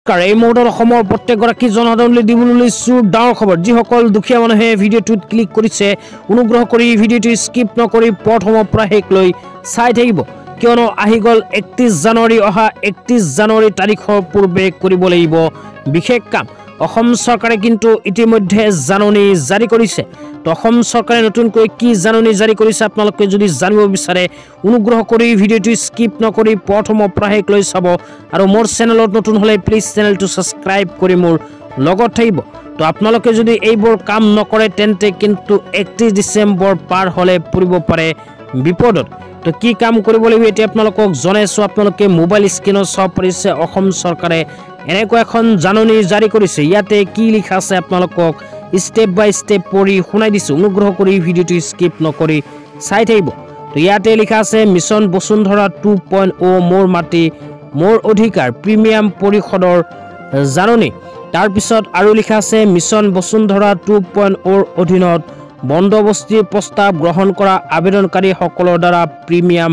এই মুহূৰ্তত অসমৰ প্ৰত্যেকগৰাকী জনসাধাৰণলৈ দিবলৈ লৈছোঁ ডাঙৰ খবৰ। যিসকল দুখীয়া মানুহে ভিডিঅ'টোত ক্লিক কৰিছে অনুগ্ৰহ কৰি ভিডিঅ'টো স্কিপ নকৰি প্ৰথমৰ পৰা শেষলৈ চাই থাকিব, কিয়নো আহি গ'ল 31 জানুৱাৰী। অহা 31 জানুৱাৰী তাৰিখৰ পূৰ্বে কৰিব লাগিব বিশেষ কাম। অসম চৰকাৰে কিন্তু ইতিমধ্যে জাননী জাৰি কৰিছে। তো অসম চৰকাৰে নতুনকৈ কি জাননী জাৰি কৰিছে আপোনালোকে যদি জানিব বিচাৰে অনুগ্ৰহ কৰি ভিডিঅ'টো স্কিপ নকৰি প্ৰথমৰ পৰা শেষলৈ চাব, আৰু মোৰ চেনেলত নতুন হ'লে প্লিজ চেনেলটো ছাবস্ক্ৰাইব কৰি মোৰ লগত থাকিব। তো আপোনালোকে যদি এইবোৰ কাম নকৰে তেন্তে কিন্তু 31 ডিচেম্বৰ পাৰ হ'লে পৰিব পাৰে বিপদত। তো কি কাম কৰিব লাগিব এতিয়া আপোনালোকক জনাইছোঁ। আপোনালোকে মোবাইল স্ক্ৰীনত চাব পাৰিছে অসম চৰকাৰে এনেকুৱা এখন জাননী জাৰি কৰিছে। ইয়াতে কি লিখা আছে আপোনালোকক স্টেপ বাই স্টেপ পঢ়ি শুনাই দিছোঁ, অনুগ্ৰহ কৰি ভিডিঅ'টো স্কিপ নকৰি চাই থাকিব। তো ইয়াতে লিখা আছে মিছন বসুন্ধৰা 2.0 মোৰ মাটি মোৰ অধিকাৰ প্ৰিমিয়াম পৰিষদৰ জাননী। তাৰপিছত আৰু লিখা আছে মিছন বসুন্ধৰা 2.0 অধীনত বন্দোবস্তিৰ প্ৰস্তাৱ গ্ৰহণ কৰা আবেদনকাৰীসকলৰ দ্বাৰা প্ৰিমিয়াম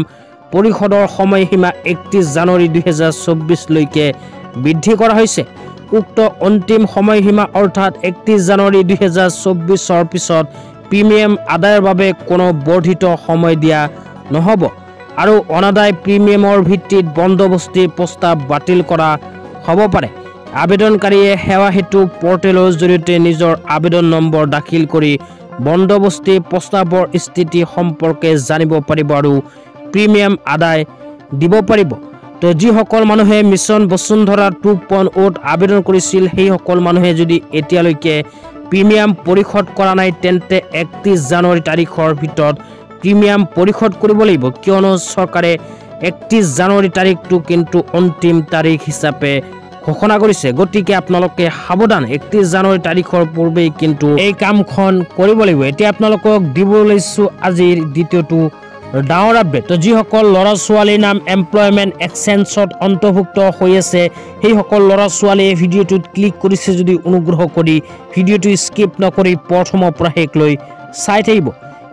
পৰিষদৰ সময়সীমা 31 জানুৱাৰী 2024 লৈকে বৃদ্ধি কৰা হৈছে। উক্ত অন্তিম সময়সীমা অৰ্থাৎ 31 জানুৱাৰী 2024 পিছত প্ৰিমিয়াম আদায়ৰ বাবে কোনো বৰ্ধিত সময় দিয়া নহ'ব, আৰু অনাদায় প্ৰিমিয়ামৰ ভিত্তিত বন্দোবস্তিৰ প্ৰস্তাৱ বাতিল কৰা হ'ব পাৰে। আবেদনকাৰীয়ে সেৱা সেতু পৰ্টেলৰ জৰিয়তে নিজৰ আবেদন নম্বৰ দাখিল কৰি বন্দোবস্তিৰ প্ৰস্তাৱৰ স্থিতি সম্পৰ্কে জানিব পাৰিব আৰু প্ৰিমিয়াম আদায় দিব পাৰিব। তো যিসকল মানুহে মিছন বসুন্ধৰা 2.0 আবেদন কৰিছিল সেইসকল মানুহে যদি এতিয়ালৈকে প্ৰিমিয়াম পৰিশোধ কৰা নাই তেন্তে 31 জানুৱাৰী তাৰিখৰ ভিতৰত প্ৰিমিয়াম পৰিশোধ কৰিব লাগিব, কিয়নো চৰকাৰে 31 জানুৱাৰী তাৰিখটো কিন্তু অন্তিম তাৰিখ হিচাপে ঘোষণা কৰিছে। গতিকে আপোনালোকে সাৱধান, 31 জানুৱাৰী তাৰিখৰ পূৰ্বেই কিন্তু এই কামখন কৰিব লাগিব। এতিয়া আপোনালোকক দিবলৈ লৈছোঁ আজিৰ দ্বিতীয়টো ডাঙৰ আপডেট। তো যিসকল ল'ৰা ছোৱালীৰ নাম এমপ্লয়মেণ্ট এক্সচেঞ্জত অন্তৰ্ভুক্ত হৈ আছে সেইসকল ল'ৰা ছোৱালীয়ে ভিডিঅ'টোত ক্লিক কৰিছে যদি অনুগ্ৰহ কৰি ভিডিঅ'টো স্কিপ নকৰি প্ৰথমৰ পৰা শেষলৈ চাই থাকিব,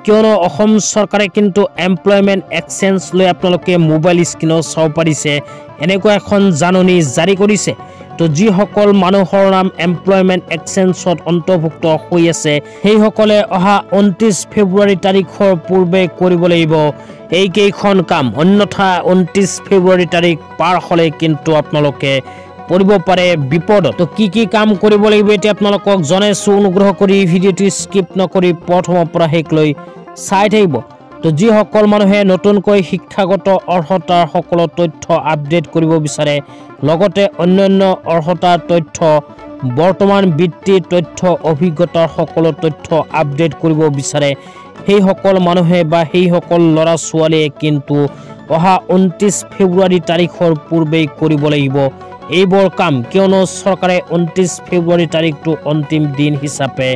কিয়নো অসম চৰকাৰে কিন্তু এমপ্লয়মেণ্ট এক্সচেঞ্জ লৈ আপোনালোকে মোবাইল স্ক্ৰীনত চাব পাৰিছে এনেকুৱা এখন জাননী জাৰি কৰিছে। তো যিসকল মানুহৰ নাম এমপ্লয়মেণ্ট এক্সচেঞ্জত অন্তৰ্ভুক্ত হৈ আছে সেইসকলে অহা 29 ফেব্ৰুৱাৰী তাৰিখৰ পূৰ্বে কৰিব লাগিব এইকেইখন কাম, অন্যথা 29 ফেব্ৰুৱাৰী তাৰিখ পাৰ হ'লে কিন্তু আপোনালোকে পৰিব পাৰে বিপদত। তো কি কাম কৰিব লাগিব এতিয়া আপোনালোকক জনাইছোঁ, অনুগ্ৰহ কৰি ভিডিঅ'টো স্কিপ নকৰি প্ৰথমৰ পৰা শেষলৈ চাই থাকিব। তো যিসকল মানুহে নতুনকৈ শিক্ষাগত অৰ্হতাৰ সকলো তথ্য আপডেট কৰিব বিচাৰে, লগতে অন্যান্য অৰ্হতাৰ তথ্য, বৰ্তমান বৃত্তিৰ তথ্য, অভিজ্ঞতাৰ সকলো তথ্য আপডেট কৰিব বিচাৰে সেইসকল মানুহে বা সেইসকল ল'ৰা ছোৱালীয়ে কিন্তু অহা 29 ফেব্ৰুৱাৰী তাৰিখৰ পূৰ্বেই কৰিব লাগিব এইবোৰ কাম, কিয়নো চৰকাৰে 29 ফেব্ৰুৱাৰী তাৰিখটো অন্তিম দিন হিচাপে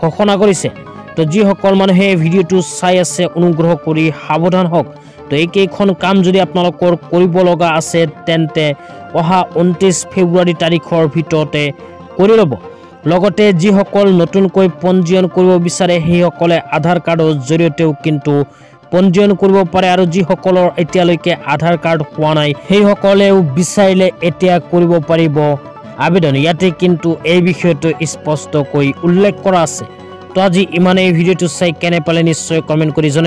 ঘোষণা কৰিছে। তো যিসকল মানুহে ভিডিঅ'টো চাই আছে অনুগ্ৰহ কৰি সাৱধান হওক। তো এইকেইখন কাম যদি আপোনালোকৰ কৰিব লগা আছে তেন্তে অহা 29 ফেব্ৰুৱাৰী তাৰিখৰ ভিতৰতে কৰি ল'ব। লগতে যিসকল নতুনকৈ পঞ্জীয়ন কৰিব বিচাৰে সেইসকলে আধাৰ কাৰ্ডৰ জৰিয়তেও কিন্তু পঞ্জীয়ন কৰিব পাৰে, আৰু যিসকলৰ এতিয়ালৈকে আধাৰ কাৰ্ড হোৱা নাই সেইসকলেও বিচাৰিলে এতিয়া কৰিব পাৰিব আবেদন। ইয়াতে কিন্তু এই বিষয়টো স্পষ্টকৈ উল্লেখ কৰা আছে। তো আজি ইমানেই। ভিডিঅ'টো চাই কেনে পালে নিশ্চয় কমেণ্ট কৰি জনাব।